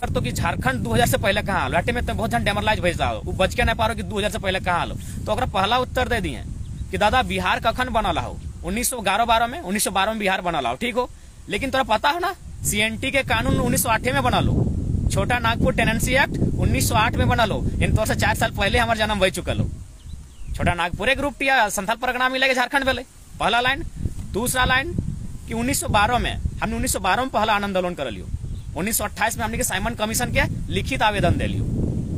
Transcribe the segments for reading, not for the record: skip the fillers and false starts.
तो कि झारखंड 2000 से पहले कहाँ आलो, में तो बहुत जन डेमरलाइज भेजा हो, वो बच के नहीं पा रहो कि 2000 से पहले कहाँ आलो। तो अगर पहला उत्तर दे दिए कि दादा बिहार कखन बनल हो, 1911-12 में, 1912 में बिहार बनल हो, ठीक हो। लेकिन तोरा पता हो ना CNT के कानून 1908 में बनल हो, छोटा नागपुर टेनेंसी एक्ट 1908 में बनल हो, इन तौर से 4 साल पहले हमारे जन्म हो चुकल हो। छोटा नागपुर ग्रुप टी संथाल परगना मिलेगा झारखंड वाले, पहला लाइन। दूसरा लाइन कि 1912 में हमने 1912 में पहला आंदोलन कर लियो, 1928 में हमने के साइमन कमीशन के लिखित आवेदन दे लियो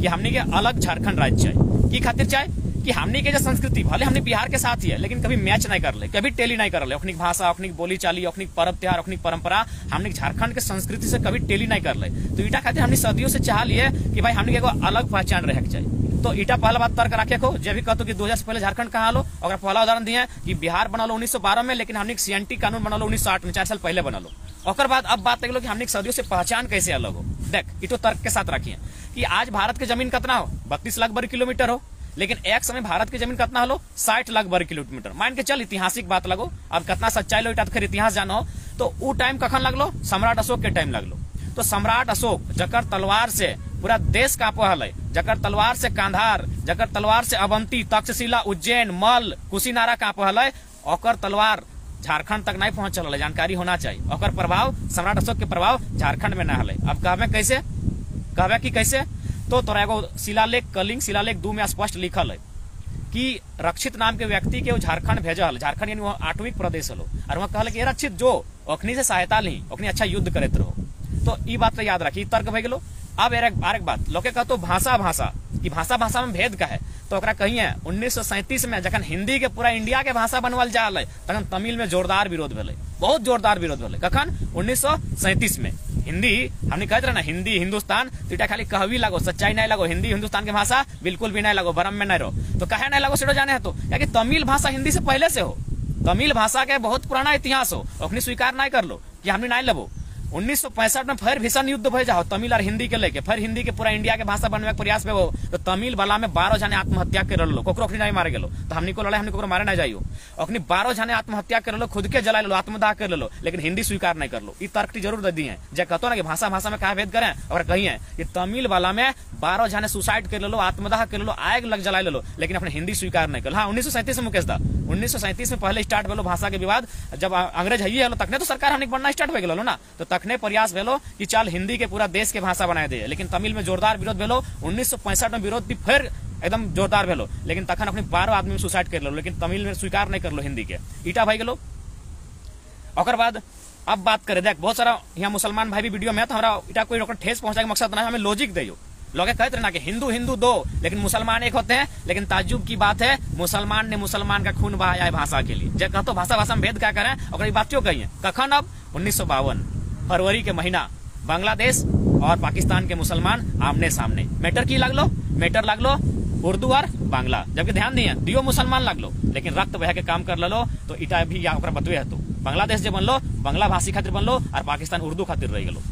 कि हमने के अलग झारखंड राज्य चाहिए। की खातिर चाहे कि हमने के जो संस्कृति भले हमने बिहार के साथ ही है, लेकिन कभी मैच नहीं कर ले, कभी टेली नहीं कर ले। अपनी भाषा, अपनी बोली चाली, अपनी पर्व त्योहार, अपनी परंपरा हमने झारखंड के संस्कृति से कभी टेली नहीं कर ले। तो ईटा खातिर हमने सदियों से चाह लिए कि भाई हमने एगो अलग पहचान रहे चाहिए। तो ईटा पहला बात तर्क रखे को जब भी कहते कि 2000 से पहले झारखंड कहाँ लो। अगर पहला उदाहरण दिए कि बिहार बनल 1912 में, लेकिन हमने CNT कानून बनल 1908 में, 4 साल पहले बनल। और बाद अब बात लो कि हमने सदियों से पहचान कैसे अलग हो। देख इतो तर्क के साथ रखिए कि आज भारत की जमीन कितना हो, 32 लाख वर्ग किलोमीटर हो, लेकिन एक समय भारत की जमीन कितना हो, 60 लाख वर्ग किलोमीटर। मान के चल ऐतिहासिक बात लगो, अब कितना सच्चाई लो इटा फिर इतिहास जानो। तो वो टाइम कखन लगलो, सम्राट अशोक के टाइम लगलो। तो सम्राट अशोक जकर तलवार से पूरा देश कांपा है, जकर तलवार से कांधार, जकर तलवार से अवंती, तक्षशिला, उज्जैन, मल, कुशीनारा कांपा है, और तलवार झारखंड तक नहीं पहुंचल है। जानकारी होना चाहिए और प्रभाव, सम्राट अशोक के प्रभाव झारखंड में न है। अब कहवे कैसे, कहवे कि कैसे, तो तोरा एगो शिलालेख कलिंग शिलालेख 2 में स्पष्ट लिखल है कि रक्षित नाम के व्यक्ति के झारखंड भेजा हल। झारखंड यानी वहाँ 8वीं प्रदेश हलो, और वहाँ कहल कि रक्षित जो अखनी से सहायता ली, अखनी अच्छा युद्ध करते रहो। तो ये बात तो याद रखी, तर्क भे गेलो। अब एक बात लोग कहते भाषा भाषा कि भाषा में भेद का है। तो कहिए 1937 में जखन हिंदी के पूरा इंडिया के भाषा बनवल जा रहा है, तखन तमिल में जोरदार विरोध भेलै, बहुत जोरदार विरोध भेलै। कखन 1937 में हिंदी हमने कहते रहे ना, हिंदी हिंदुस्तान, तो खाली कहवी लगो, सच्चाई नहीं लगो। हिंदी हिंदुस्तान की भाषा बिल्कुल भी नहीं लगो, भरम में नहीं रहो। तो कहे नहीं लगो सेठो जाने है तो क्या तमिल भाषा हिंदी से पहले से हो, तमिल भाषा के बहुत पुराना इतिहास हो, अपनी स्वीकार नहीं कर लो कि हमने नहीं लेबो। 1965 में फिर भीषण युद्ध भे जाओ तमिल और हिंदी के लेके, फिर हिंदी के पूरा इंडिया के भाषा बनने का प्रयास में हो। तो तमिल वाला में 12 जने आत्महत्या कर लो, कोकरो नहीं मारे गेलो। तो हमनी को लड़ाई हमने को मारे नहीं जाइयो, अपनी 12 जने आत्महत्या कर लो, खुद के जला लो, आत्मदाह कर लो, लेकिन हिंदी स्वीकार नहीं कर लो। ये तर्क जरूर दे दी है, जब कहते ना कि भाषा भाषा में कहा भेद करें। और कहिए कि तमिल वाला में 12 जने सुसाइड कर लो, आत्मदाह कर लो, आग लग जला लो, लेकिन अपने हिंदी स्वीकार नहीं कर। हाँ 1937 में मुकेश दा 1937 में पहले स्टार्ट भेलो भाषा के विवाद, जब अंग्रेज है तखने तो सरकार हमने बनना स्टार्ट हो गलो ना। तो तखने प्रयास भेलो कि चल हिंदी के पूरा देश के भाषा बनाए दे, लेकिन तमिल में जोरदार विरोध भेलो। 1965 में विरोध भी फिर एकदम जोरदार भेलो, लेकिन तखन अपने 12 आदमी सुसाइड कर लो, लेकिन तमिल में स्वीकार नहीं कर लो हिंदी के। ईटा भाई गेलो। और बाद अब बात करें, देख बहुत सारा यहाँ मुसलमान भाई भी वीडियो में, तो हमारा ईटा कोई ठेस पहुंचाने का मकसद नहीं, हमें लॉजिक दो। लोग कहते ना कि हिंदू हिंदू दो, लेकिन मुसलमान एक होते हैं। लेकिन ताज्जुब की बात है, मुसलमान ने मुसलमान का खून बहाया है भाषा के लिए। जब कहते भाषा भाषा में भेद क्या करें, और बात क्यों कही है। कखन अब 1952 फरवरी के महीना बांग्लादेश और पाकिस्तान के मुसलमान आमने सामने, मैटर की लगलो, मैटर लगलो उर्दू और बांग्ला, जबकि ध्यान दिए दियो मुसलमान लगलो, लेकिन रक्त बह के काम कर लो। तो इटा भी यहाँ बतवे है। तो बांग्लादेश जो बनलो बांग्ला भाषी खातिर बनलो, और पाकिस्तान उर्दू खातिर रह गलो।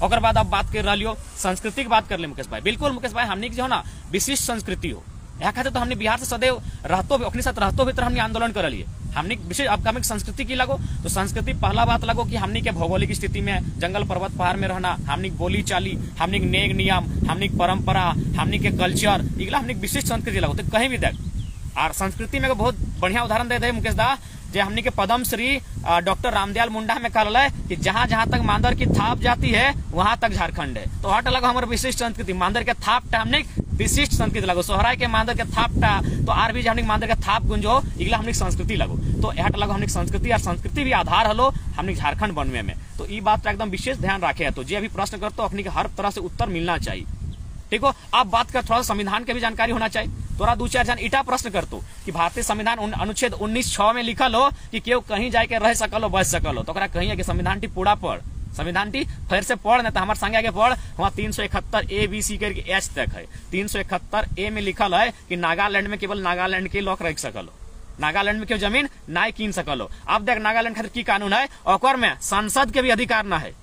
और बाद अब बात कर रही हो संस्कृति की, बात कर ले मुकेश भाई। बिल्कुल मुकेश भाई, हमने जो है ना विशिष्ट संस्कृति हो यहाँ खाते, तो हमने बिहार से सदैव रहतो भी अपने साथ रहतो भी तो हमने आंदोलन कर लिए। हमने विशेष अपकमिक संस्कृति की लगो, तो संस्कृति पहला बात लगो कि हमने के भौगोलिक स्थिति में जंगल पर्वत पहाड़ में रहना, हमने बोली चाली, हमने नेग नियम, हमने परंपरा, हमने के कल्चर, इगला हमने विशिष्ट संस्कृति लगो। तो कहीं भी देख और संस्कृति में बहुत बढ़िया उदाहरण दे दे मुकेश दा, जो हमने के पद्म श्री डॉक्टर रामदयाल मुंडा में कहल है कि जहां जहां तक मांदर की थाप जाती है वहां तक झारखंड है। तो हट लगो हमारे विशिष्ट संस्कृति, मांदर के थाप हमने विशिष्ट संस्कृति लगो, सोहराय के मांदर के थापटा, तो आर भी हमने मांदर के थाप गुंजो, इगला हमने संस्कृति लगो। तो हट लगो हमने संस्कृति, और संस्कृति भी आधार हलो हमने झारखंड बनवे में। तो ये बात का एकदम विशेष ध्यान रखे है। तो जो अभी प्रश्न करते अपने के हर तरह से उत्तर मिलना चाहिए, ठीक हो। अब बात कर थोड़ा संविधान के भी जानकारी होना चाहिए। तोरा 2-4 जन ईटा प्रश्न करतो कि भारतीय संविधान अनुच्छेद 19(6) में लिखल हो कि केहू कहीं जाके रह सकलो, बच सकलो। तो कही है कि संविधान टी पूरा पढ़, संविधान टी फिर से पढ़, नहीं तो हमारे संगे आगे पढ़। वहाँ 371 A-B-C करके H तक है। 371 A में लिखल है कि नागालैंड में केवल नागालैंड के लोग रह सकलो, नागालैंड में क्यों जमीन ना कीन सकलो। अब देख नागालैंड खातिर की कानून है, और में संसद के भी अधिकार ना है।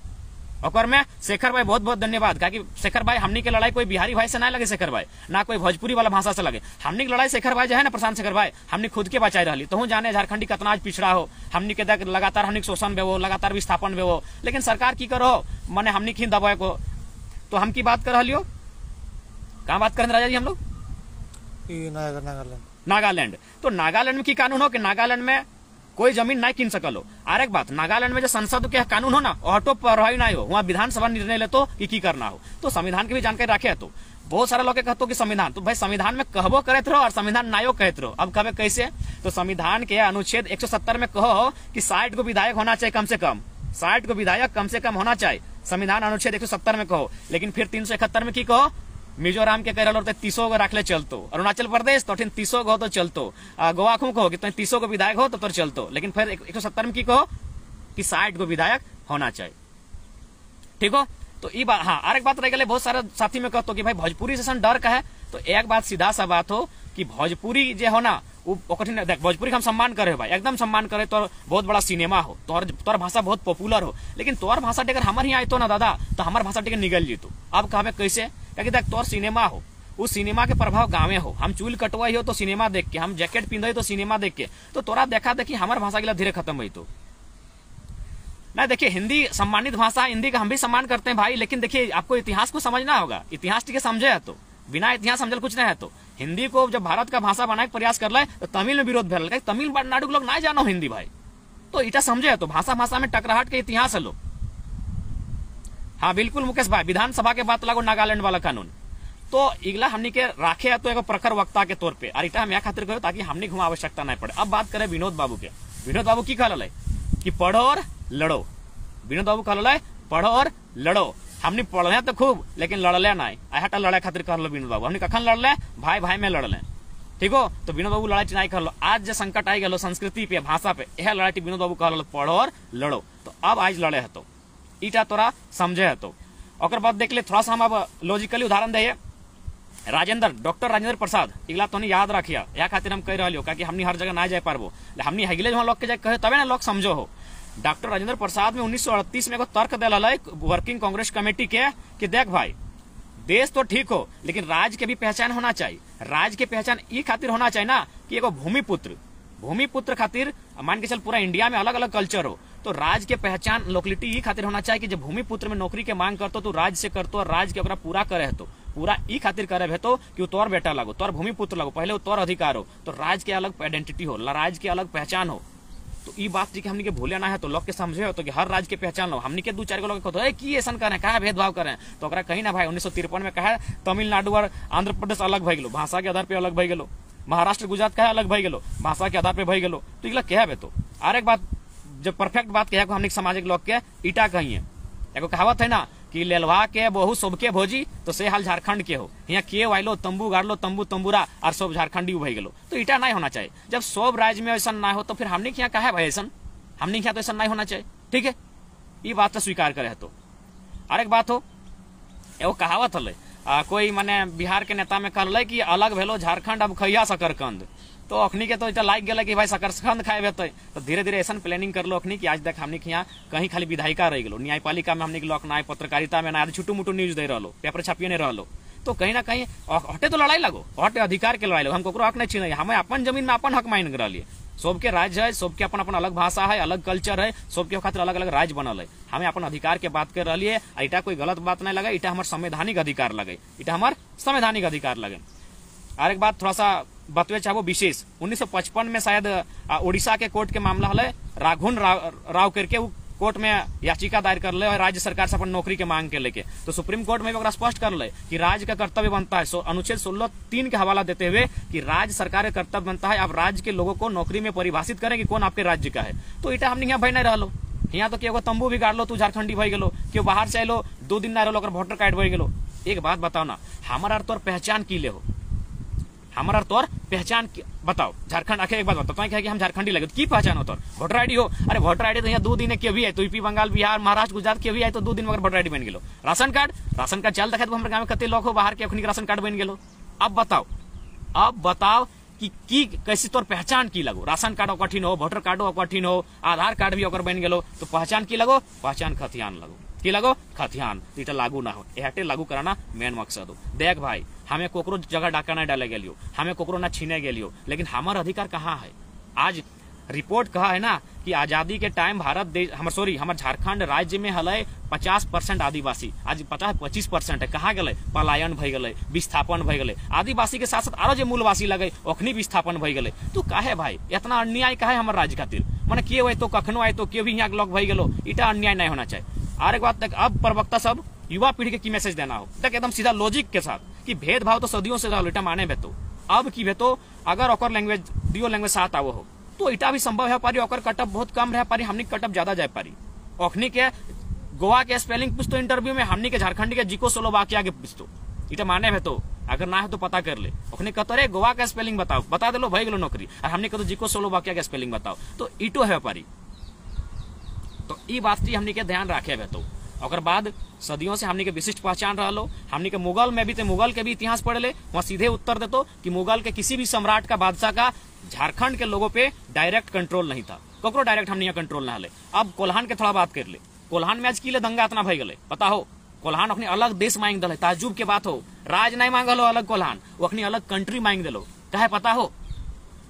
और में शेखर भाई बहुत बहुत धन्यवाद, कि शेखर भाई हमनी के लड़ाई कोई बिहारी भाई से ना लगे, शेखर भाई ना कोई भोजपुरी वाला भाषा से लगे। हमनी की लड़ाई शेखर भाई जो है ना, प्रशांत शेखर भाई, हमने खुद के बचाई रही। तो जाने झारखंडी कितना आज पिछड़ा हो, हमनी के देख लगातार हमने शोषण भी हो, लगातार विस्थापन भी हो, लेकिन सरकार की करो मने हमनी की दबाए को तो हम की बात कर रही हो, कहाँ बात करें राजा जी हम लोग? नागालैंड। तो नागालैंड में की कानून हो कि नागालैंड में कोई जमीन नहीं किन सकल हो। और एक बात, नागालैंड में जो संसद के कानून हो ना, ऑटो प्रभावी नहीं हो, वहाँ विधानसभा निर्णय ले तो कि करना हो। तो संविधान की भी जानकारी रखे। तो बहुत सारा लोग कहते हो कि संविधान, तो भाई संविधान में कहबो करते रहो और संविधान नायो कहते रहो। अब कहे कैसे? तो संविधान के अनुच्छेद 170 में कहो कि 60 को विधायक होना चाहिए, कम से कम 60 को विधायक कम से कम होना चाहिए, संविधान अनुच्छेद 170 में कहो। लेकिन फिर 371 में की कहो, मिजोरम के कह रहे 30 को रखले चलतो, अरुणाचल प्रदेश तो 30 को तो चलतो, गोवा को कहो कि 30 को विधायक हो तो चलतो। लेकिन फिर 170 में की कहो कि 60 को विधायक होना चाहिए। ठीक हो? तो ये बात, हाँ, और एक बात रह गई, बहुत सारे साथी में कहते कि भाई भोजपुरी से डर का है। तो एक बात सीधा सा बात हो कि भोजपुरी जो हो ना, देख भोजपुरी हम सम्मान करे भाई, एकदम सम्मान करे। तो बहुत बड़ा सिनेमा हो, तोर भाषा बहुत पॉपुलर हो, लेकिन तोर भाषा अगर हमारे यहाँ आयतो ना दादा, तो हमार भाषा टेकर निकल जीतो। अब कहे कैसे? क्योंकि देख तोर सिनेमा हो, उस सिनेमा के प्रभाव गाँव हो, हम चूल कटवाई हो तो सिनेमा देख के, हम जैकेट पिंधे तो सिनेमा देख के, तो तोरा देखा देखी हमार भाषा के लिए धीरे खत्म हुई। तो नहीं, देखिए हिंदी सम्मानित भाषा, हिंदी का हम भी सम्मान करते हैं भाई, लेकिन देखिए आपको इतिहास को समझना होगा। इतिहास ठीक समझे है, तो बिना इतिहास समझल कुछ नहीं है। तो हिंदी को जब भारत का भाषा बनाने का प्रयास कर रहा है तो तमिल में विरोध भेल, तमिलनाडु के लोग नहीं जानो हिंदी भाई, तो इटा समझे है। तो भाषा में टकराहट के इतिहास है लोग। हाँ बिल्कुल मुकेश भाई, विधानसभा के बात लागो नागालैंड वाला कानून, तो इगला हमनी के राखे है तो एगो प्रखर वक्ता के तौर पे, और इटा हम यहाँ खातिर कहो ताकि हमने घुमा आवश्यकता नहीं पड़े। अब बात करें विनोद बाबू के। विनोद बाबू की कहल है कि पढ़ो और लड़ो। विनोद बाबू कहल है पढ़ो और लड़ो। हमने पढ़ले तो खूब, लेकिन लड़ले नहीं, अहटा लड़े खातिर कहल विनोद बाबू। हमने कखन लड़ले? भाई भाई में लड़ले। ठीक हो? तो विनोद बाबू लड़ाई नहीं कहलो। आज जो संकट आई गलो संस्कृति पे, भाषा पे, यह लड़ाई विनोद बाबू कहल पढ़ो और लड़ो। तो अब आज लड़े है, तो ईटा तोरा समझे है। तो और बाद देख ले, थोड़ा सा हम अब लॉजिकली उदाहरण दे। डॉक्टर राजेंद्र प्रसाद, इगला तो याद रखिया, या खातिर हम कह रही हो कि हमनी हर जगह ना जा पारबो, हमनी हगिले वहां लोग के जाए कहे तबे ना लोग समझो हो। डॉक्टर राजेंद्र प्रसाद में 1938 में एगो तर्क दिल वर्किंग कांग्रेस कमेटी के कि देख भाई, देश तो ठीक हो लेकिन राज्य के भी पहचान होना चाहिए। राज्य के पहचान ये खातिर होना चाहिए ना कि एगो भूमिपुत्र खातिर मान के चल पूरा इंडिया में अलग अलग कल्चर हो, तो राज्य के पहचान लोकलिटी ये खातिर होना चाहिए कि जब भूमिपुत्र में नौकरी के मांग करतो तो राज्य से करतो, और राज्य के ओकरा पूरा करे तो पूरा ई खातिर करे है तो कि तोर बेटा लगो, तोर भूमिपुत्र लगो, पहले तोर अधिकार हो, तो राज्य के अलग आइडेंटिटी हो, राज्य के अलग पहचान हो। तो ये बात जी हमने के भूले ना है, तो लोग के समझे हो तो कि हर राज्य के पहचान लो। हमने के 2-4 लोग कहते की ऐसा करें, कहा भेदभाव करें, तो कहीं ना भाई 1953 में कहा तमिलनाडु और आंध्र प्रदेश अलग भई गेलो, भाषा के आधार पे अलग भई गेलो, महाराष्ट्र गुजरात कहे अलग भई गेलो, भाषा के आधार पे भई गेलो। तो इगला कहे तो और एक बात जब परफेक्ट बात कहे हमने सामाजिक लोग के ईटा कहिए, एगो कहावत है ना कि लेलवा के बहु सबके भोजी, तो से हाल झारखंड के हो, यहाँ के आइलो तंबू गाड़लो, तंबू तंबूरा और सब झारखंडी भई गेलो। तो ईटा नहीं होना चाहिए। जब सब राज्य में ऐसा ना हो तो फिर हमने क्या कहा भाई ऐसा, हमने क्या तो ऐसा नहीं होना चाहिए। ठीक है, ये बात तो स्वीकार करे है। तो और एक बात हो, एगो कहावत हल कोई माने बिहार के नेता में कहल कि अलग भेलो झारखंड अब खैया शकरकंद, तो अखनी के तो लाग गया कि भाई शकरकंद खाए हेतु, तो धीरे धीरे ऐसा प्लानिंग कर लो अखनी कि आज तक हमने यहाँ कहीं खाली विधायिका रह गलो, न्यायपालिका में हमने लोग ना, पत्रकारिता में ना, छुटू मुटू न्यूज दे रहो, पेपर छापिए नहीं रहो, तो कहीं ना कहीं हटे तो लड़ाई लगो, हटे अधिकार के लड़ाई लगो। हम ककरो हक नहीं छीन, हमें अपन जमीन में अपन हक मांग रही है। सबके राज्य है, सबके अपन अपन अलग भाषा है, अलग कल्चर है, सबके खातिर अलग अलग राज्य बनल है। हमें अपन अधिकार के बात कर रही है, इटा कोई गलत बात नहीं लगे, इटा हमारे संवैधानिक अधिकार लगे, इटा हमारे संवैधानिक अधिकार लगे। और एक बात थोड़ा सा बतवे चाहो विशेष, 1955 में शायद उड़ीसा के कोर्ट के मामला हल, राघुन राव करके कोर्ट में याचिका दायर कर ले और राज्य सरकार से अपन नौकरी के मांग के लेके, तो सुप्रीम कोर्ट में भी स्पष्ट कर ले कि राज्य का कर्तव्य बनता है, अनुच्छेद 16(3) के हवाला देते हुए कि राज्य सरकार का कर्तव्य बनता है आप राज्य के लोगों को नौकरी में परिभाषित करें कि कौन आपके राज्य का है। तो इटा हमने यहाँ भय नहीं रहो, यहाँ तो केगो तंबू भी गाड़ लो, तू झारखंडी भई गेलो, क्यों बाहर से आलो 2 दिन ना रहो, वोटर कार्ड भई गेलो। एक बात बताओ ना, हमारा तोर पहचान की ले हो, हमारा तोर पहचान बताओ झारखंड आखिर एक बात बताओ, तो कि हम झारखंडी लगे तो की पहचान हो तोर? वोटर आईडी हो, अरे वोटर आईडी तो यहाँ 2 दिन के भी है, तो यूपी बंगाल बिहार महाराष्ट्र गुजरात के भी है, तो 2 दिन मगर वोटर आईडी बन गेलो। राशन कार्ड चल देखा, हमारे गाँव में कते लोग हो बाहर के अखनी राशन कार्ड बन गेलो। अब बताओ कि कैसी तोर पहचान की लगो? राशन कार्ड कठिन हो, वोटर कार्डो कठिन हो, आधार कार्ड भी अगर बन गेलो, तो पहचान की लगो? पहचान खतियान लगो, की लगो? खतियान। तो इटा लागू ना हो, एहटे लागू कराना मेन मकसद हो। देख भाई, हमें कोकरो जगह डाका नहीं डाले गेलियो, हमें कोकरो ना छीने गेलियो, लेकिन हमार अधिकार कहाँ है? आज रिपोर्ट कहा है ना कि आजादी के टाइम भारत देश हमार झारखंड राज्य में हल 50% आदिवासी, आज 25% है। कहाँ गए? पलायन भई गए, विस्थापन भई गए। आदिवासी के साथ साथ आरो जो मूलवासी लगे ओखनी विस्थापन भई गए। तो काहे भाई इतना अन्याय काहे हमार राज्य खातिर? मैंने किए हुए तो कखनो आए तो क्यों भी यहाँ लॉक भई गलो, इटा अन्याय नहीं होना चाहिए। और एक बात तक अब प्रवक्ता सब युवा पीढ़ी के की मैसेज देना हो तक एकदम सीधा लॉजिक के साथ कि भेदभाव तो सदियों से रहा, इटा माने बेतो अब की बेतो अगर ओकर लैंग्वेज दियो लैंग्वेज साथ आवो हो तो इटा भी संभव है पारी, ओकर कटअप बहुत कम रह पारी, हमनी कटअप ज्यादा जाए पारी। ओखनी के गोवा के स्पेलिंग पूछ तो इंटरव्यू में, हमनी के झारखंड के जिको स्लोवाकिया के पूछ तो इटा माने है तो अगर ना है तो पता कर ले। ओखनी कहते रे गोवा का स्पेलिंग बताओ, बता दे लो भाई गलो नौकरी, और हमने कहते जिको स्लोवाकिया के स्पेलिंग बताओ, तो इटो है पारी। तो ई बात की हमनी के ध्यान रखे है तो और बाद सदियों से हमनी के विशिष्ट पहचान रहा लो। हमनी के मुगल में भी थे, मुगल के भी इतिहास पढ़ ले, वहां सीधे उत्तर देतो कि मुगल के किसी भी सम्राट का बादशाह का झारखंड के लोगों पे डायरेक्ट कंट्रोल नहीं था, ककरो डायरेक्ट हमनी कंट्रोल ना ले। अब कोल्हान के थोड़ा बात कर ले, कोल्हान में आज की दंगा इतना भई गए पता हो? कोल्हान अपनी अलग देश मांग दल, ताजुब के बात हो, राज नहीं मांगल हो अलग कोल्हान, वो अपनी अलग कंट्री मांग दिलो, कहे पता हो?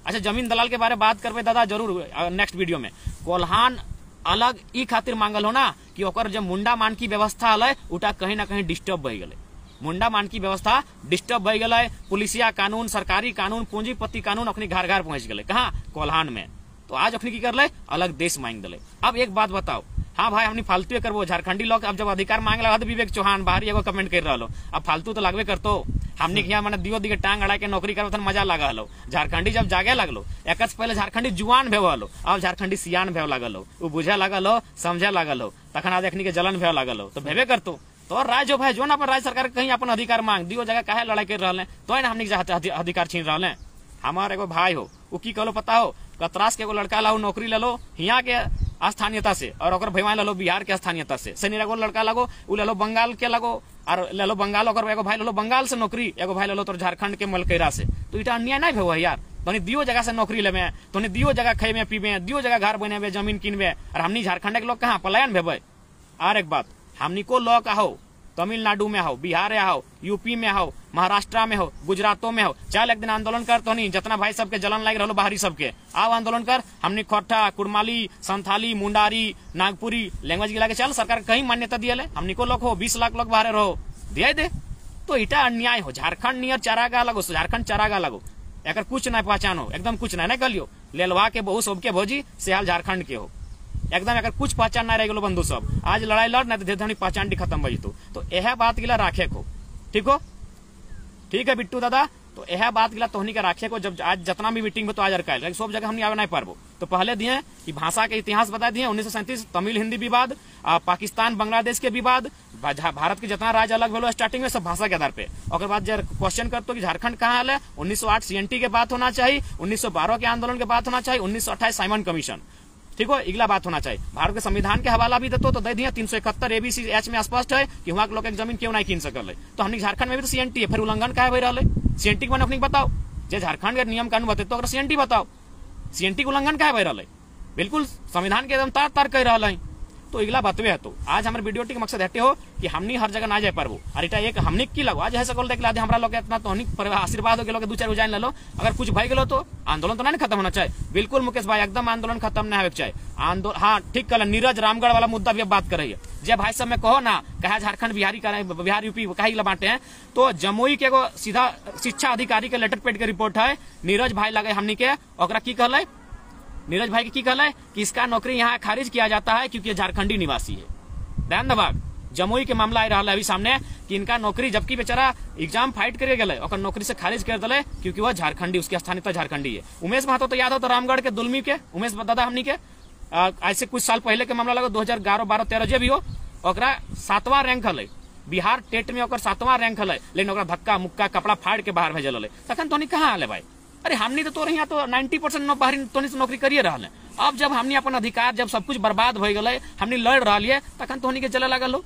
अच्छा जमीन दलाल के बारे में बात करबे दादा जरूर नेक्स्ट वीडियो में। कोल्हान अलग ई खातिर मांगल हो ना कि ओकर जब मुंडा मान की व्यवस्था हल उटा कहीं ना कहीं डिस्टर्ब भई गए, मुंडा मान की व्यवस्था डिस्टर्ब भई गए, पुलिसिया कानून, सरकारी कानून, पूंजीपति कानून अपनी घर घर पहुंच गए। कहाँ? कोल्हान में। तो आज अपनी की कर ले अलग देश मांग दिले। अब एक बात बताओ, हाँ भाई हमने फालतू करबो झारखंडी लोग, अब जब अधिकार मांग लगा तो विवेक चौहान बाहरी एगो कमेंट कर रहा लो, अब फालतू तो लगबे करतो। हमने यहाँ मैंने दियो दिखे टांग अड़ा के नौकरी करो तो मजा लगा लो। झारखंडी जब जागे लगलो, एक पहले झारखंडी जुआन भेव लो, अब झारखंडी सियान भेव लगल हो, वो बुझे लगल हो, समझे लगल हो, तखन आज देखने के जलन भेव लगल हो, तो भेबे करतो। तो राज्य भाई जो ना अपन राज्य सरकार कहीं अपन अधिकार मांग दियो, जगह काहे लड़ाई कर रहा है तो ना हमने अधिकार छीन रहा है। हमारे एगो भाई हो वो की कहलो पता हो? कतरास के एगो लड़का ला नौकरी ले लो यहाँ के स्थानीयता से, और ओकर भैया ले लो बिहार के स्थानीयता से। सनी एगो लड़का लगो उ ले लो बंगाल के लगो, और ले लो बंगाल, और एगो भाई ले लो बंगाल से नौकरी, एगो भाई ले लो तो झारखंड के मलकेरा से। तो इटा अन्याय नहीं भेव यार? तो दियो जगह से नौकरी लेवे, तो दियो जगह खेमे पीबे, दियो जगह घर बने, जमीन किनबे, और हमनी झारखंड के लोग कहाँ पलायन भेबे। और एक बात, हमनी को लोग हो तमिलनाडु में हो, बिहार में हो, यूपी में हो, महाराष्ट्र में हो, गुजरातों में हो, चल एक दिन आंदोलन कर तो नहीं, जितना भाई सबके जलन लग रहा बाहरी सबके आओ आंदोलन कर। हमने खोरठा, कुड़माली, संथाली, मुंडारी, नागपुरी लैंग्वेज गिला के चल, सरकार कहीं मान्यता दिया ले, हमने को लोग हो 20 लाख लोग बाहर रहो दिया दे। तो इटा अन्याय हो। झारखंड नियर चारागा लगो, झारखंड चारागा लगो, एक कुछ ना पहचानो, एकदम कुछ ना कलियो, लेलवा के बहु सबके भोजी से हाल झारखंड के हो, एकदम अगर कुछ पहचान ना रह गलो बंधु सब, आज लड़ाई लड़ ना तो धीरे पहचान खत्म बजी। तो यह बात गिला राखे को, ठीक हो? ठीक है बिट्टू दादा, तो यह बात गिला तोहनी के राखे को, जब आज जितना भी मीटिंग में तो आज रखा सब जगह हमने आवे नहीं पारबो। तो पहले दिए कि भाषा के इतिहास बता दिए, 1937 तमिल हिंदी विवाद, पाकिस्तान बांग्लादेश के विवाद, भारत के जितना राज्य अलग भेलो स्टार्टिंग में सब भाषा के आधार पे। और बाद जब क्वेश्चन करते कि झारखंड कहाँ है, 1908 CNT के बात होना चाहिए, 1912 के आंदोलन के बात होना चाहिए, 1928 साइमन कमीशन, ठीक हो, इगला बात होना चाहिए। भारत के संविधान के हवाला भी देते तो दे दिया 371 ABCH में स्पष्ट है कि वहां के लोग एक जमीन क्यों नहीं कीन सकल। तो हमने झारखंड में भी तो CNT है, फिर उल्लंघन क्या हो रहा है? CNT के अपनी बताओ, जो झारखंड के नियम कानून बताते तो CNT बताओ, CNT के उल्लंघन क्या हो रहा है? बिल्कुल संविधान के एकदम तार तार कह रहा है। तो इगला बतवे है। तो आज हमारे वीडियो के मकसद हटे हो कि हमनी हर जगह ना जाए पारबो, और इटा एक हमनी की लगो आज ऐसा देख ला हमरा लोग इतना तो आशीर्वाद हो गया, 2-4 जान ले लो, अगर कुछ भाई गलो तो आंदोलन तो नहीं खत्म होना चाहिए। बिल्कुल मुकेश भाई, एकदम आंदोलन खत्म नहीं होना चाहिए। आंदोलन हाँ ठीक कल, नीरज रामगढ़ वाला मुद्दा भी अब बात कर रही है। जब भाई सब में कहो ना कहा झारखंड बिहारी का बिहार यूपी कहीं बांटे हैं, तो जमुई के एगो सीधा शिक्षा अधिकारी के लेटर पेड के रिपोर्ट है, नीरज भाई लगे हमनी के, ओकरा की कहले नीरज भाई की कहले कि इसका नौकरी यहाँ खारिज किया जाता है क्योंकि झारखंडी निवासी है। ध्यान दबाग जमुई के मामला आ रहा है अभी सामने कि इनका नौकरी, जबकि बेचारा एग्जाम फाइट करे गए और नौकरी से खारिज कर दिले क्योंकि वह झारखंडी, उसकी स्थानीयता झारखंडी है। उमेश महतो तो याद हो तो रामगढ़ के दुलमी के उमेश दादा हमनी के ऐसे कुछ साल पहले के मामला लगा 2011, 12, 13 जे भी हो, 7वां रैंक हल बिहार टेट में 7वां रैंक हल, लेकिन धक्का मुक्का कपड़ा फाड़ के बाहर भेजल है। तखन तो कहाँ आले भाई? अरे हमनी तो यहाँ तो 90% बाहरी तो नौकरी करिए रहा है। अब जब हमनी अपन अधिकार, जब सब कुछ बर्बाद हो गए, हमनी लड़ रहा है, तखन तो के चले लगल हो।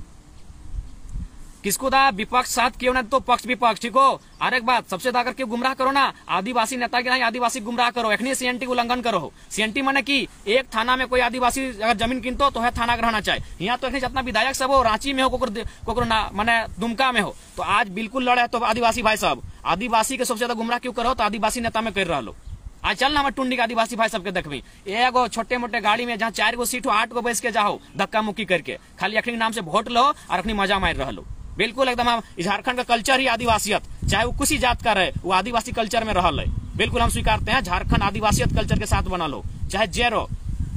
किसको दा विपक्ष साथ क्यों ना तो पक्ष विपक्ष, ठीक हो? और एक बात, सबसे ज्यादा क्यों गुमराह करो ना, आदिवासी नेता के नहीं आदिवासी गुमराह करो, एखनी CNT उल्लंघन करो। CNT माने की एक थाना में कोई आदिवासी अगर जमीन किनतो तो है थाना रहना चाहिए। यहाँ तो जितना विधायक सब हो, रांची में हो, कोकरो माने दुमका में हो, तो आज बिल्कुल लड़े तो आदिवासी भाई साहब, आदिवासी के सबसे ज्यादा गुमराह क्यों करो? तो आदिवासी नेता में कर रहा लो। आज चल ना हमारे टुंडी के आदिवासी भाई सबके देखबी, एगो छोटे मोटे गाड़ी में जहाँ 4 गो सीट हो 8 गो बैस के जाओ धक्का मुक्की करके, खाली अखनी नाम से वोट लो और अखनी मजा मार रहो। बिल्कुल एकदम हम झारखंड का कल्चर ही आदिवासियत, चाहे वो किसी जात का रहे, वो आदिवासी कल्चर में रहल है। बिल्कुल हम स्वीकारते हैं, झारखंड आदिवासियत कल्चर के साथ बना लो, चाहे जेरो।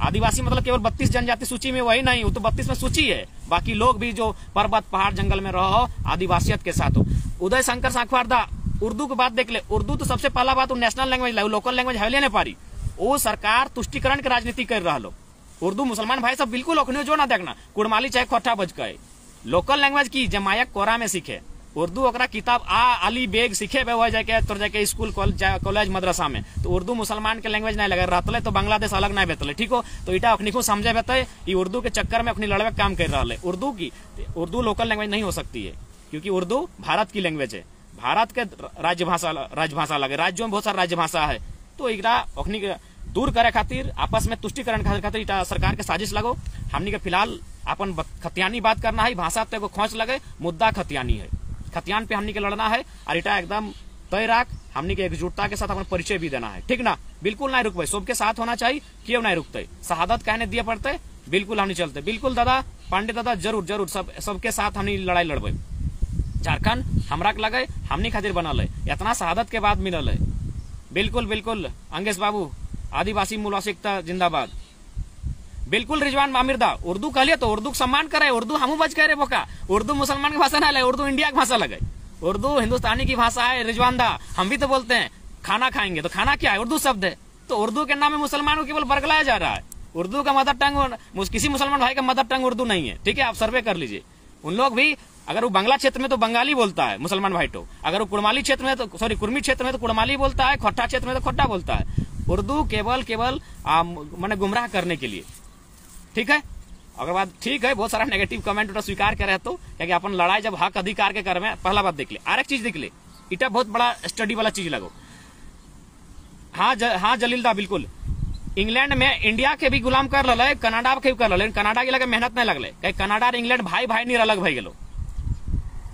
आदिवासी मतलब केवल 32 जनजाति सूची में वही नहीं, वो तो 32 में सूची है, बाकी लोग भी जो पर्वत पहाड़ जंगल में रहो आदिवासियत के साथ हो। उदय शंकर सांखवारदा उर्दू की बात देख ले, उर्दू तो सबसे पहला बात नेशनल लैंग्वेज, लोकल लैंग्वेज है नहीं पारी, वो सरकार तुष्टिकरण की राजनीति कर रहा लो। उर्दू मुसलमान भाई सब बिल्कुल ओखने जो ना देखना, कुड़माली चाहे खोटा बज गए, लोकल लैंग्वेज की जमाया कोरा में सीखे, उर्दू ओकरा किताब अली बेग सीखे वह जाके तो जाके स्कूल कॉलेज मदरसा में, तो उर्दू मुसलमान के लैंग्वेज नहीं लगे रहते तो बांग्लादेश अलग नहीं बेतले, ठीक हो। तो इटा अखनी को समझे बेते ये उर्दू के चक्कर में अपनी लड़वे काम कर रहा है। उर्दू लोकल लैंग्वेज नहीं हो सकती है, क्योंकि उर्दू भारत की लैंग्वेज है, भारत के राजभाषा लगे, राज्यों में बहुत सारा राजभाषा है। तो इकरा अखनी के दूर करे खातिर आपस में तुष्टिकरण खातिर इटा सरकार के साजिश लगो। हमनी के फिलहाल अपन खतियानी बात करना है, भाषा तो एगो खोच लगे, मुद्दा खतियानी है, खतियान पे हमनी के लड़ना है और इटा एकदम तय राख, हमनी के एकजुटता के साथ अपन परिचय भी देना है, ठीक ना। बिल्कुल नहीं रुकबे, सबके साथ होना चाहिए, क्यों नहीं रुकते, शहादत कहने दिए पड़ते, बिल्कुल हम नहीं चलते। बिल्कुल दादा पांडे दादा जरूर जरूर सबके साथ हमनी लड़ाई लड़बे। झारखंड हमरा के लगे हमनी खातिर बनल है, इतना शहादत के बाद मिलल है। बिल्कुल बिल्कुल अंगेश बाबू आदिवासी मूल वासिकता जिंदाबाद। बिल्कुल रिजवान मामिरदा उर्दू कहलिए तो उर्दू सम्मान करे, उर्दू हमू बच कह रहे बोका, उर्दू मुसलमान की भाषा ना लगे, उर्दू इंडिया की भाषा लगे, उर्दू हिंदुस्तानी की भाषा है। रिजवान दा हम भी तो बोलते हैं खाना खाएंगे, तो खाना क्या है, उर्दू शब्द है, तो उर्दू के नाम में मुसलमान को केवल बरगलाया जा रहा है। उर्दू का मदर टंग किसी मुसलमान भाई का मदर टंग उर्दू नहीं है, ठीक है, आप सर्वे कर लीजिए। उन लोग भी अगर वो बांग्ला क्षेत्र में तो बंगाली बोलता है मुसलमान भाई, तो अगर वो कुड़माली क्षेत्र में तो सॉरी कुर्मी क्षेत्र में तो कुड़माली बोलता है, खोट्टा क्षेत्र में तो खोट्टा बोलता है। उर्दू केवल मैंने गुमराह करने के लिए, ठीक है। अगर बात ठीक है, बहुत सारा नेगेटिव कमेंट उठा स्वीकार करे तो क्या अपन लड़ाई जब हक अधिकार के कर में पहला बात देख ले, आर एक चीज देख ले, इटा बहुत बड़ा स्टडी वाला चीज लगो। हाँ जलीलदा बिल्कुल, इंग्लैंड में इंडिया के भी गुलाम कर रहा है, कनाडा के भी कर रहा है, कनाडा के लगे मेहनत नहीं लगले, कहीं कनाडा और इंग्लैंड भाई भाई नहीं अलग भई गेलो।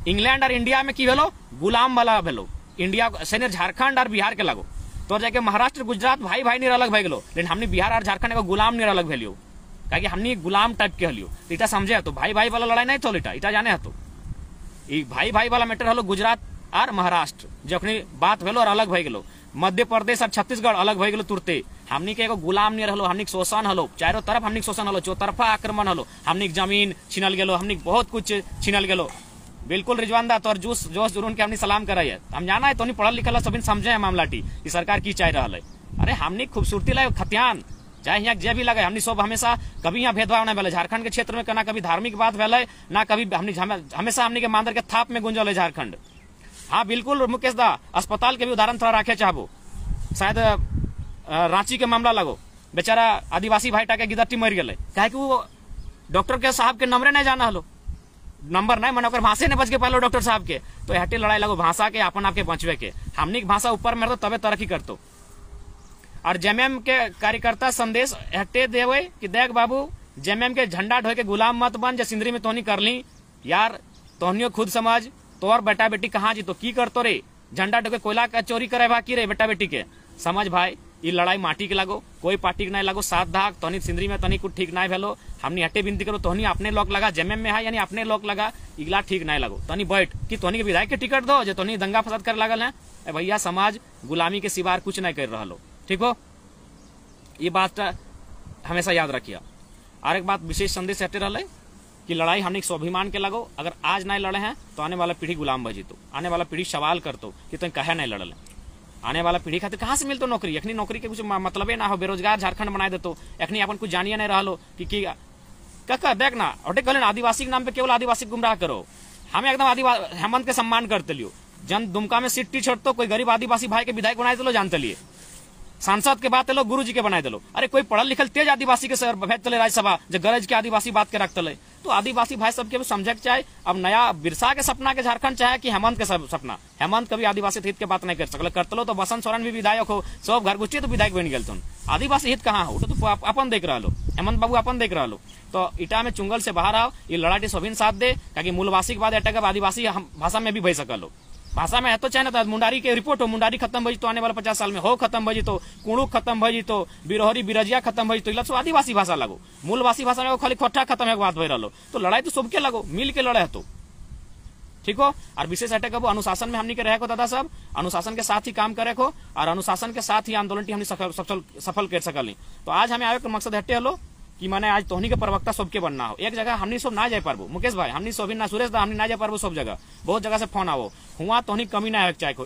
इंग्लैंड और इंडिया में की भेलो गुलाम वाला भेलो, इंडिया से झारखंड और बिहार के लगो, तो जाके महाराष्ट्र गुजरात भाई भाई नहीं अलग भई गेलो, लेकिन हमने बिहार और झारखंड को गुलाम नहीं अलग भेलियो, कि हमने गुलाम टाइप के हलियो। इटा समझे तो भाई भाई वाला लड़ाई नहीं तो इटा जाने तो भाई भाई वाला मैटर हलो गुजरात और महाराष्ट्र जखनी बात भेलो और अलग भई गेलो, मध्य प्रदेश और छत्तीसगढ़ अलग भई गेलो तुरते। हमनी के एगो गुलाम नहीं रहलो, हमनी शोषण हलो, चारों तरफ हमनी शोषण हलो, चौतरफा आक्रमण हलो, हमनी जमीन छीनल गेलो, हमनी बहुत कुछ छीनल गेलो। बिल्कुल रिजवान दा तोर जोश जुनून के हमनी सलाम करे है, हम जाना है तो पढ़ल लिखल सभी समझे है मामला टी सरकार की चाह रहा है। अरे हमनी खूबसूरती लगे खतियान चाहे यहाँ जे भी लगे, हमनी सब हमेशा कभी यहाँ भेदभाव नहीं भेले झारखंड के क्षेत्र में, ना कभी धार्मिक बात भेले ना कभी हमनी हमेशा हमनी के मांदर के थाप में गुंजल है झारखंड। हाँ बिल्कुल मुकेश दा अस्पताल के भी उदाहरण थोड़ा रखे चाहबो, शायद रांची के मामला लगो, बेचारा आदिवासी भाई टाके गिदट्टी मर गए, कहे कि वो डॉक्टर के साहब के नंबरे नहीं जाना हलो, नंबर नहीं मन भाषा नहीं बच के पालो डॉक्टर साहब के, तो हटे लड़ाई लगो भाषा के अपन आपके बचवे के, हमनी भाषा ऊपर में तबे तरक्की करतो। और जेएमएम के कार्यकर्ता संदेश हटे देवे कि देख बाबू जेएमएम के झंडा ढोए के गुलाम मत बन, जे सिंदरी में तोहनी कर ली यार, तोहनियो खुद समझ, तोर बेटा बेटी कहाँ जी तो की करतो रे, झंडा ढोके कोयला का चोरी करे बाकी रे बेटा बेटी के, समझ भाई ये लड़ाई माटी के लागो, कोई पार्टी के नहीं लागो, साथ धाक तोहनी सिंदरी में तनी कुछ ठीक नहीं भेलो, हमनी हटे बिनती करो, तोहनी अपने लोग लगा जेएमएम में है यानी अपने लोग लगा, इगला ठीक नहीं लगो, तोहनी बैठ कि तोहनी के विधायक के टिकट दो, जो तोहनी दंगा फसाद कर लागल है भैया, समाज गुलामी के सिवार कुछ नहीं कर रहा लो, ठीक हो, ये बात हमेशा याद रखिए। और एक बात विशेष संदेश हटे रहा कि लड़ाई हमने स्वाभिमान के लगो, अगर आज नहीं लड़े हैं तो आने वाला पीढ़ी गुलाम बजी, तो आने वाला पीढ़ी सवाल करतो कि तुम कहे नहीं लड़ल, आने वाला पीढ़ी खातिर कहाँ से मिलतो नौकरी, अखनी नौकरी के कुछ मतलब ना हो, बेरोजगार झारखंड बनाए देतो, अखनी अपन कुछ जानिए नहीं रहा कह देख ना अटे कहले आदिवासी के नाम पे केवल आदिवासी गुमराह करो, हमें एकदम आदिवासी हेमंत के सम्मान करते लियो, जन दुमका में सीट छोड़तो कोई गरीब आदिवासी भाई के विधायक बनाए दिलो, जानते लिए सांसद के बात लो, गुरु जी के बनाए दिलो, अरे कोई पढ़ल लिखल तेज आदिवासी के सर भेज चले राज्यसभा जो गरज के आदिवासी बात के रखते, तो आदिवासी भाई सबके भी समझे चाहे। अब नया बिरसा के सपना के झारखंड चाहे कि हेमंत के सपना, हेमंत कभी आदिवासी हित के बात नहीं कर सकल, करतलो तो बसंत सोरेन भी विधायक हो, सब घर गुस्टी तो विधायक बन गए, आदिवासी हित कहाँ हो, तो अपन देख रहा लो, हेमंत बाबू अपन देख रहा लो, तो इटा में चुंगल से बाहर आओ, ये लड़ाई सभी साथ दे, ताकि मूलवासी के बाद अटक आदिवासी भाषा में भी भय सकलो, भाषा में है तो चाहे ना मुंडारी के रिपोर्ट हो, मुंडारी खत्म भजी तो आने वाला 50 साल में हो खत्म भजी तो कुणु खत्म भजी तो बिरोहरी बिरजिया खत्म भजी तो सब आदिवासी भाषा लगो, मूलवासी भाषा में खाली खोटा खत्म है बात हो रहा। तो लड़ाई तो सबके लगो, मिल के लड़े है तो ठीक हो। और विशेष अटैक अब अनुशासन में हमनी के रहे को दादा साहब, अनुशासन के साथ ही काम करे को और अनुशासन के साथ ही आंदोलन की हमने सफल कर सकली। तो आज हमें आवे के मकसद हटे हलो कि माने आज तोहनी के प्रवक्ता सबके बनना हो। एक जगह हमनी सब ना जाए पारबो, मुकेश भाई हमनी सब ना, सुरेश दा हमनी ना जाए पारबो, सब जगह बहुत जगह से फोन आवो हुआ तोहनी कमी ना आवे चाहे को।